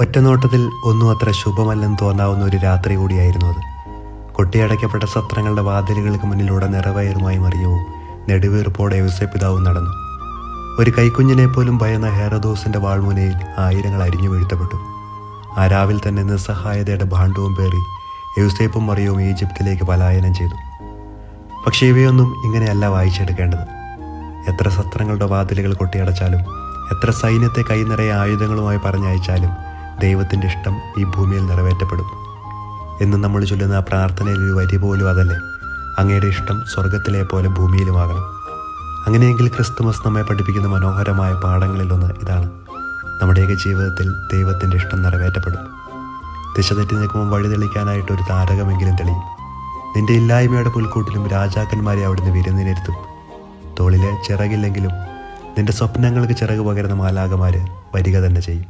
ഒറ്റനോട്ടത്തിൽ ഒന്നും അത്ര ശുഭമല്ലെന്ന് തോന്നാവുന്ന ഒരു രാത്രി കൂടിയായിരുന്നു അത്. കൊട്ടിയടയ്ക്കപ്പെട്ട സത്രങ്ങളുടെ വാതിലുകൾക്ക് മുന്നിലൂടെ നിറവയറുമായി മറിയവും നെടുവീർപ്പോടെ യൗസേപ്പിതാവും നടന്നു. ഒരു കൈക്കുഞ്ഞിനെ പോലും ഭയന്ന ഹെറോദോസിന്റെ വാൾമുനയിൽ ആയിരങ്ങൾ അരിഞ്ഞു വീഴ്ത്തപ്പെട്ടു. ആ രാവിൽ തന്നെ നിസ്സഹായതയുടെ ഭാണ്ഡവും പേറി യൗസേപ്പും മറിയവും ഈജിപ്തിലേക്ക് പലായനം ചെയ്തു. പക്ഷേ ഇവയൊന്നും ഇങ്ങനെയല്ല വായിച്ചെടുക്കേണ്ടത്. എത്ര സത്രങ്ങളുടെ വാതിലുകൾ കൊട്ടിയടച്ചാലും, എത്ര സൈന്യത്തെ കൈനിറയെ ആയുധങ്ങളുമായി പറഞ്ഞയച്ചാലും ദൈവത്തിൻ്റെ ഇഷ്ടം ഈ ഭൂമിയിൽ നിറവേറ്റപ്പെടും എന്ന് നമ്മൾ ചൊല്ലുന്ന ആ പ്രാർത്ഥനയിൽ ഒരു വരി പോലും അതല്ലേ, അങ്ങയുടെ ഇഷ്ടം സ്വർഗത്തിലെ പോലെ ഭൂമിയിലുമാകണം. അങ്ങനെയെങ്കിൽ ക്രിസ്തുമസ് നമ്മെ പഠിപ്പിക്കുന്ന മനോഹരമായ പാഠങ്ങളിലൊന്ന് ഇതാണ്: നമ്മുടെയൊക്കെ ജീവിതത്തിൽ ദൈവത്തിൻ്റെ ഇഷ്ടം നിറവേറ്റപ്പെടും. ദിശ തെറ്റി നിൽക്കുമ്പോൾ വഴി തെളിക്കാനായിട്ട് ഒരു താരകമെങ്കിലും തെളിയും. നിന്റെ ഇല്ലായ്മയുടെ പുൽക്കൂട്ടിലും രാജാക്കന്മാരെ അവിടുന്ന് വിരുന്നിനിരുത്തും. തോളിലെ ചിറകില്ലെങ്കിലും നിന്റെ സ്വപ്നങ്ങൾക്ക് ചിറക് പകരുന്ന മാലാഖമാര് വരിക തന്നെ ചെയ്യും.